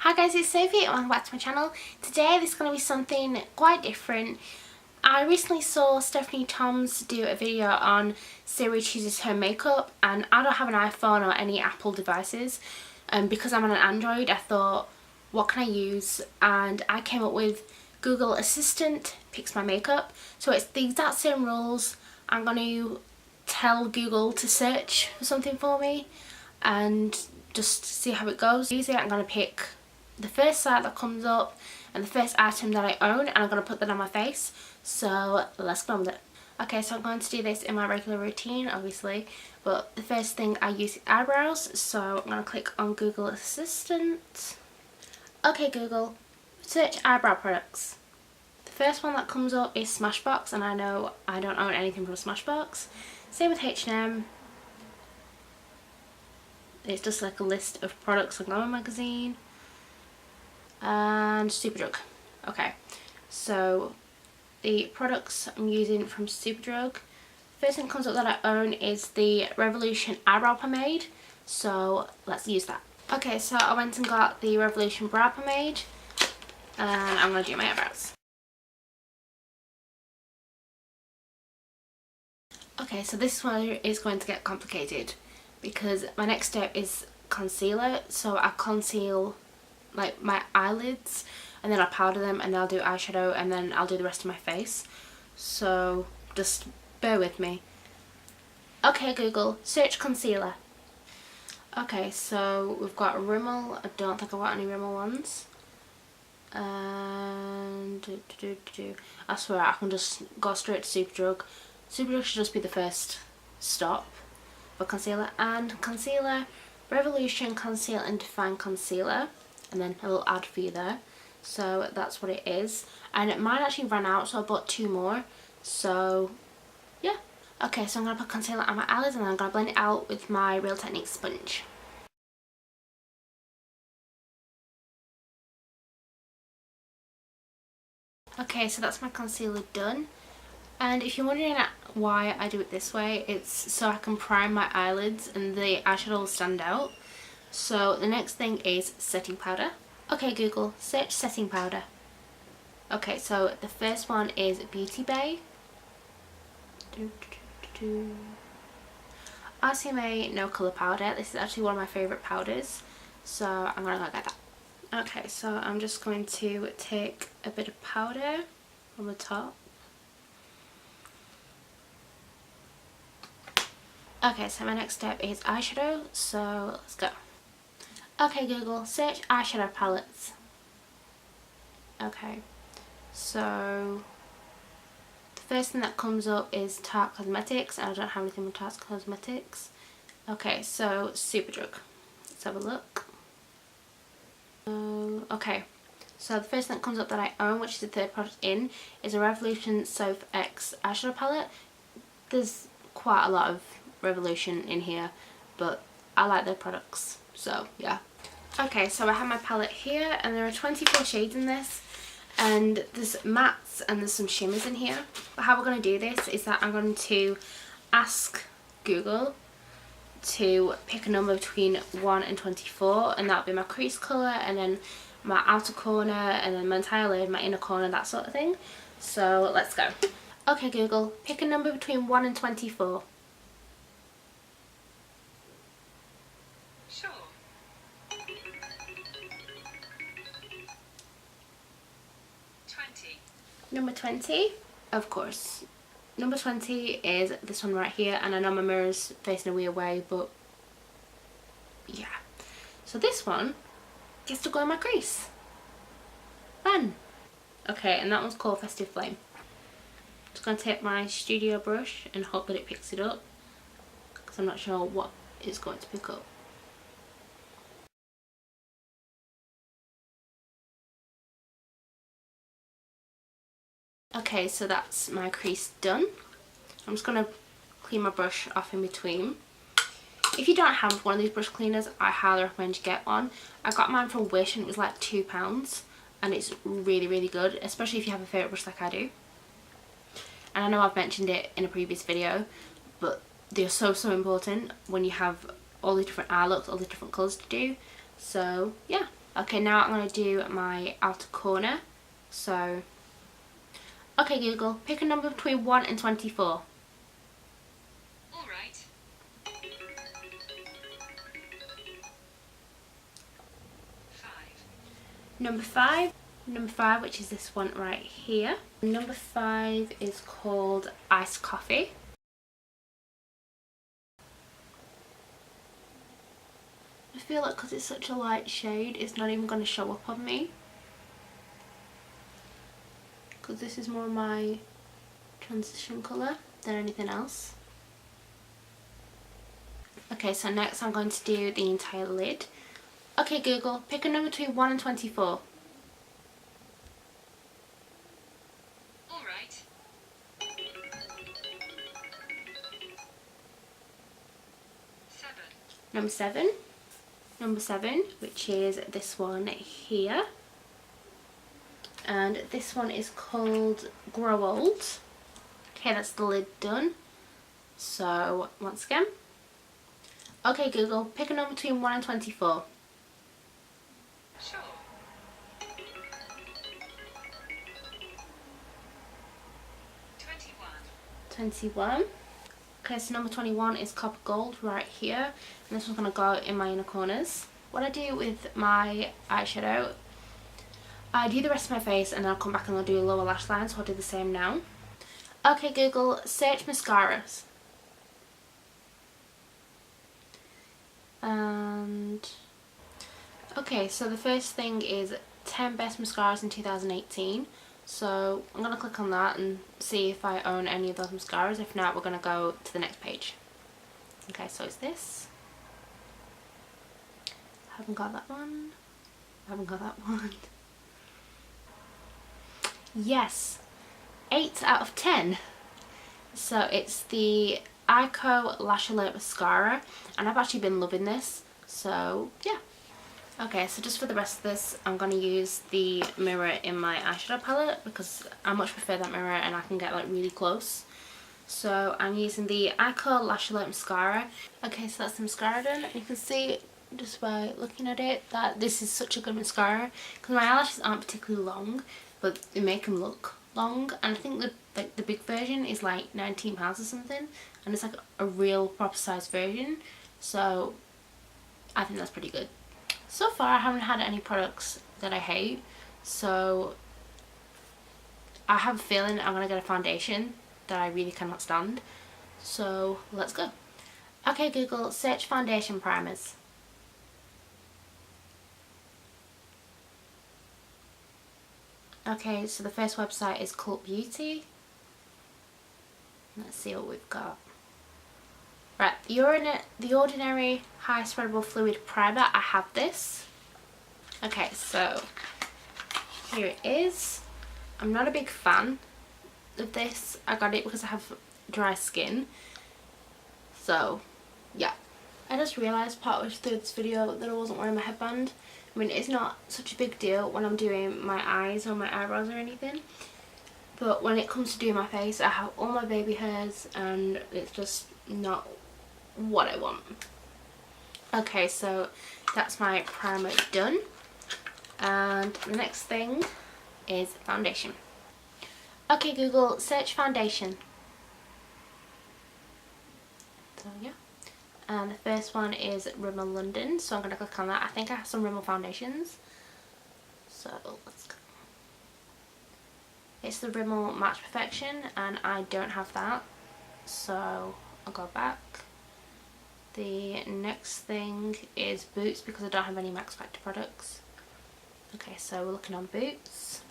Hi guys, it's Sophie and welcome back to my channel. Today this is going to be something quite different. I recently saw Stephanie Toms do a video on Siri chooses her makeup, and I don't have an iPhone or any Apple devices, and because I'm on an Android I thought, what can I use? And I came up with Google Assistant picks my makeup. So it's the exact same rules. I'm going to tell Google to search for something for me and just see how it goes. Usually I'm going to pick the first site that comes up and the first item that I own, and I'm going to put that on my face. So let's go on with it. Okay, so I'm going to do this in my regular routine obviously, but the first thing I use is eyebrows, so I'm going to click on Google Assistant. Okay Google, search eyebrow products. The first one that comes up is Smashbox, and I know I don't own anything from Smashbox. Same with H&M. It's just like a list of products on Glamour magazine. And Superdrug. Okay, so the products I'm using from Superdrug, first thing that comes up that I own is the Revolution eyebrow pomade, so let's use that. Okay, so I went and got the Revolution brow pomade and I'm going to do my eyebrows. Okay, so this one is going to get complicated because my next step is concealer, so I conceal like my eyelids and then I'll powder them and then I'll do eyeshadow and then I'll do the rest of my face, so just bear with me. Okay Google, search concealer. Okay, so we've got Rimmel. I don't think I've got any Rimmel ones, and I swear I can just go straight to Superdrug. Superdrug should just be the first stop for concealer. And concealer, Revolution Conceal and Define Concealer, and then a little ad for you there. So that's what it is, and mine actually ran out, so I bought 2 more, so yeah. Okay, so I'm going to put concealer on my eyelids and then I'm going to blend it out with my Real Techniques sponge. Okay, so that's my concealer done, and if you're wondering why I do it this way, it's so I can prime my eyelids and the eyeshadow will stand out. So the next thing is setting powder. Okay Google, search setting powder. Okay, so the first one is Beauty Bay. RCMA No Colour Powder. This is actually one of my favourite powders, so I'm going to go get that. Okay, so I'm just going to take a bit of powder on the top. Okay, so my next step is eyeshadow, so let's go. Okay Google, search eyeshadow palettes. Okay, so the first thing that comes up is Tarte Cosmetics, and I don't have anything from Tarte Cosmetics. Okay, so Superdrug. Let's have a look. Okay, so the first thing that comes up that I own, which is the third product in, is a Revolution Soap X eyeshadow palette. There's quite a lot of Revolution in here, but I like their products, so yeah. Okay, so I have my palette here and there are 24 shades in this, and there's mattes and there's some shimmers in here. But how we're going to do this is that I'm going to ask Google to pick a number between 1 and 24, and that'll be my crease colour, and then my outer corner, and then my entire lid, my inner corner, that sort of thing. So let's go. Okay Google, pick a number between 1 and 24. Sure. 20. Number 20, of course. Number 20 is this one right here, and I know my mirror's facing a weird way, but yeah. So this one gets to go in my crease. Fun. Okay, and that one's called Festive Flame. Just going to take my studio brush and hope that it picks it up, because I'm not sure what it's going to pick up. Okay, so that's my crease done. I'm just going to clean my brush off in between. If you don't have one of these brush cleaners, I highly recommend you get one. I got mine from Wish and it was like £2, and it's really, really good, especially if you have a favourite brush like I do. And I know I've mentioned it in a previous video, but they're so important when you have all these different eye looks, all these different colours to do. So yeah. Okay, now I'm going to do my outer corner. So, okay Google, pick a number between 1 and 24. All right. 5. Number 5. Number 5, which is this one right here. Number 5 is called iced coffee. I feel like because it's such a light shade, it's not even going to show up on me. Because this is more my transition colour than anything else. Okay, so next I'm going to do the entire lid. Okay Google, pick a number between 1 and 24. All right. 7. Number 7. Number 7, which is this one here. And this one is called Grow Old. Okay, that's the lid done. So, once again. Okay Google, pick a number between 1 and 24. Sure. 21. 21. Okay, so number 21 is copper gold right here. And this one's going to go in my inner corners. What I do with my eyeshadow, I do the rest of my face and then I'll come back and I'll do a lower lash line, so I'll do the same now. Okay Google, search mascaras. And okay, so the first thing is 10 best mascaras in 2018. So I'm going to click on that and see if I own any of those mascaras. If not, we're going to go to the next page. Okay, so it's this. Haven't got that one. Haven't got that one. Yes, 8 out of 10. So it's the Ico Lash Alert Mascara, and I've actually been loving this. So yeah. Okay, so just for the rest of this, I'm going to use the mirror in my eyeshadow palette because I much prefer that mirror and I can get like really close. So I'm using the Ico Lash Alert Mascara. Okay, so that's the mascara done. You can see just by looking at it that this is such a good mascara because my eyelashes aren't particularly long, but they make them look long. And I think the big version is like £19 or something, and it's like a real proper size version. So I think that's pretty good. So far I haven't had any products that I hate, so I have a feeling I'm going to get a foundation that I really cannot stand. So let's go. Okay Google, search foundation primers. Okay, so the first website is Cult Beauty. Let's see what we've got. Right, the Ordinary High Spreadable Fluid Primer. I have this. Okay, so here it is. I'm not a big fan of this. I got it because I have dry skin. So, yeah. I just realised partway through this video that I wasn't wearing my headband. I mean, it's not such a big deal when I'm doing my eyes or my eyebrows or anything. But when it comes to doing my face, I have all my baby hairs and it's just not what I want. Okay, so that's my primer done. And the next thing is foundation. Okay Google, search foundation. So yeah. And the first one is Rimmel London, so I'm going to click on that. I think I have some Rimmel foundations. So let's go. It's the Rimmel Match Perfection and I don't have that. So I'll go back. The next thing is Boots because I don't have any Max Factor products. Okay, so we're looking on Boots.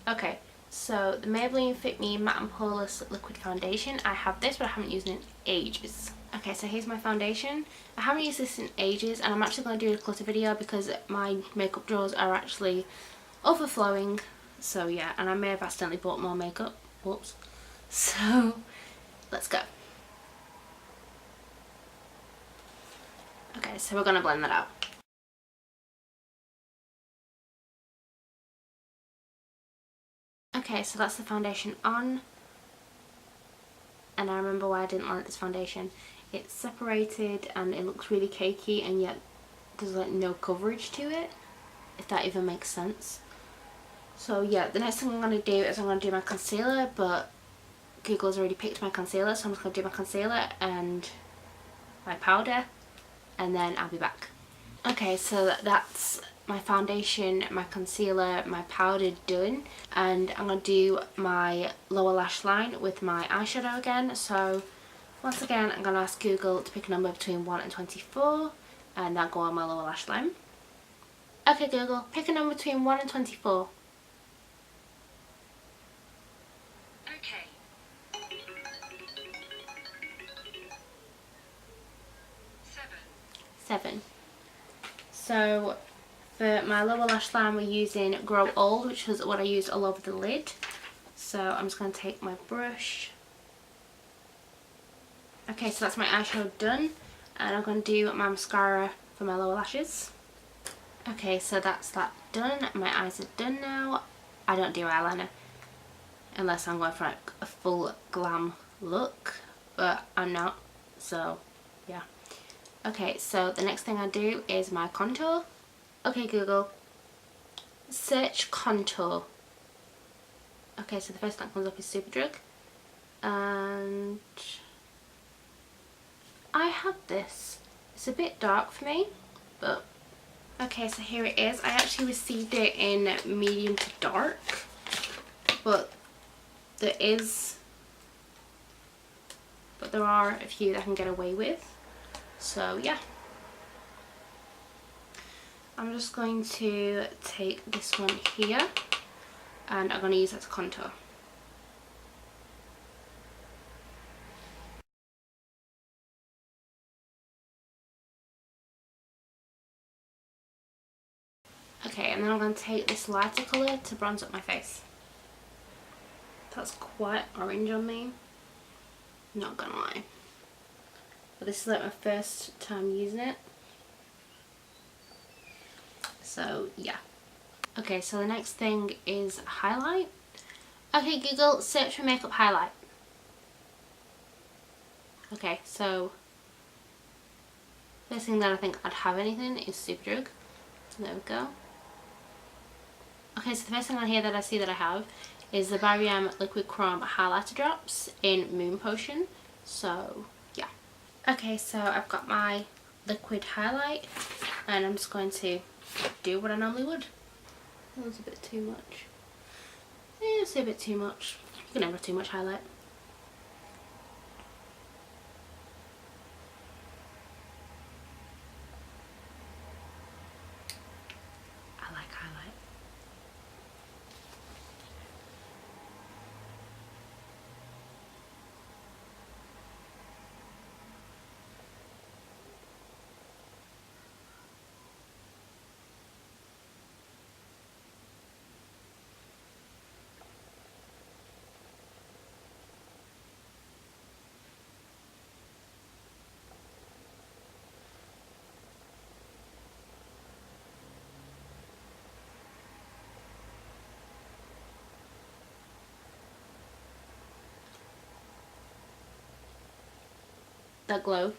Okay, so the Maybelline Fit Me Matte and Poreless Liquid Foundation. I have this, but I haven't used it in ages. Okay, so here's my foundation. I haven't used this in ages, and I'm actually going to do a clutter video because my makeup drawers are actually overflowing. So yeah, and I may have accidentally bought more makeup. Whoops. So let's go. Okay, so we're going to blend that out. Okay, so that's the foundation on. And I remember why I didn't like this foundation. It's separated and it looks really cakey, and yet there's like no coverage to it, if that even makes sense. So yeah, the next thing I'm going to do is I'm going to do my concealer, but Google's already picked my concealer, so I'm just going to do my concealer and my powder, and then I'll be back. Okay, so that's my foundation, my concealer, my powder done, and I'm going to do my lower lash line with my eyeshadow again. So once again, I'm going to ask Google to pick a number between 1 and 24, and that'll go on my lower lash line. Okay Google, pick a number between 1 and 24. Okay. 7. 7. So for my lower lash line we're using Grow Old, which is what I used all over the lid. So I'm just going to take my brush. Okay, so that's my eyeshadow done, and I'm going to do my mascara for my lower lashes. Okay, so that's that done. My eyes are done now. I don't do eyeliner unless I'm going for like a full glam look, but I'm not, so yeah. Okay, so the next thing I do is my contour. Okay Google, search contour. Okay, so the first thing that comes up is Superdrug, and I have this. It's a bit dark for me, but okay, so here it is. I actually received it in medium to dark, but there are a few that I can get away with. So yeah, I'm just going to take this one here and I'm going to use that to contour. Okay, and then I'm going to take this lighter colour to bronze up my face. That's quite orange on me, not gonna lie. But this is like my first time using it. So yeah. Okay, so the next thing is highlight. Okay Google, search for makeup highlight. Okay, so first thing that I think I'd have anything is Superdrug. There we go. Okay, so the first thing on here that I see that I have is the Barry Liquid Chrome Highlighter Drops in Moon Potion. So yeah. Okay, so I've got my liquid highlight and I'm just going to do what I normally would. That was a bit too much. Yeah, it's a bit too much. You can never have too much highlight. I like highlight. That glow,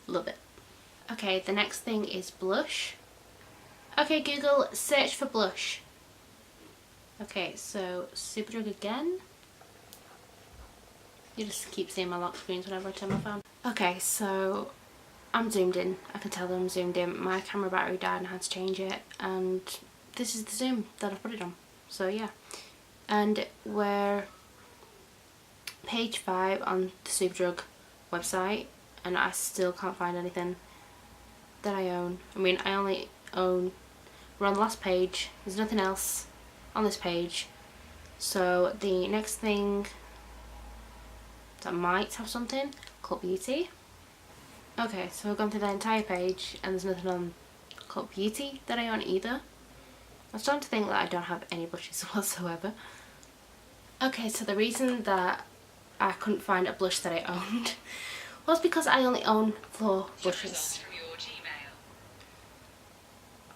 love it. Okay, the next thing is blush. Okay Google, search for blush. Okay, so Superdrug again. You just keep seeing my lock screens whenever I turn my phone. Okay, so I'm zoomed in. I can tell that I'm zoomed in. My camera battery died and I had to change it, and this is the zoom that I put it on. So yeah, and we're page 5 on the Superdrug website, and I still can't find anything that I own. I mean, I only own, we're on the last page, there's nothing else on this page. So the next thing that might have something, Cult Beauty. Okay, so I've gone through the entire page and there's nothing on Cult Beauty that I own either. I'm starting to think that I don't have any blushes whatsoever. Okay, so the reason that I couldn't find a blush that I owned was because I only own 4 blushes. From your Gmail.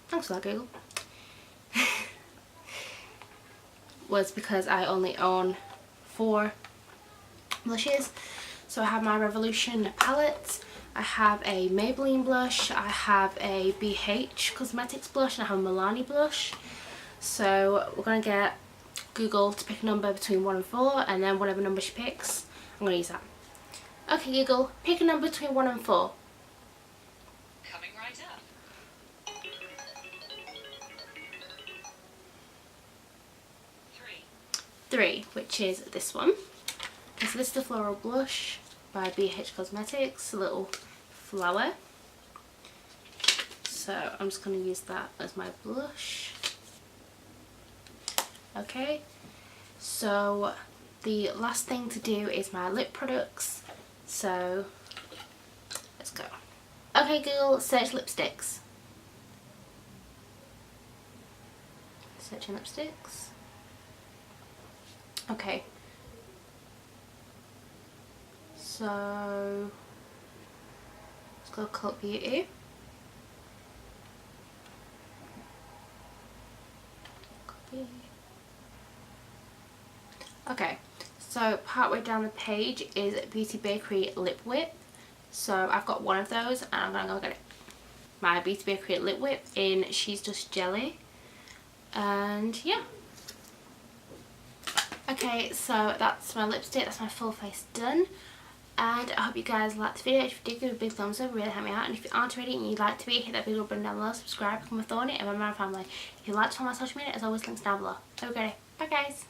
Thanks for that, Google. Was because I only own 4 blushes. So I have my Revolution palette, I have a Maybelline blush, I have a BH Cosmetics blush, and I have a Milani blush. So we're going to get Google to pick a number between 1 and 4, and then whatever number she picks, I'm going to use that. Okay Google, pick a number between 1 and 4. Coming right up. 3, which is this one. Okay, so this is the Floral Blush by BH Cosmetics, a little flower. So I'm just going to use that as my blush. Okay, so the last thing to do is my lip products. So let's go. Okay Google, search lipsticks. Searching lipsticks. Okay, so let's go Cult Beauty. Copy. Okay, so partway down the page is Beauty Bakery Lip Whip. So I've got one of those and I'm gonna go get it. My Beauty Bakery Lip Whip in She's Just Jelly. And yeah. Okay, so that's my lipstick, that's my full face done. And I hope you guys liked the video. If you did, give it a big thumbs up, really help me out. And if you aren't already and you'd like to be, hit that big red button down below, subscribe, become a thorny, and remember my family. If you'd like to follow my social media, as always, links down below. Have a great day. Bye guys.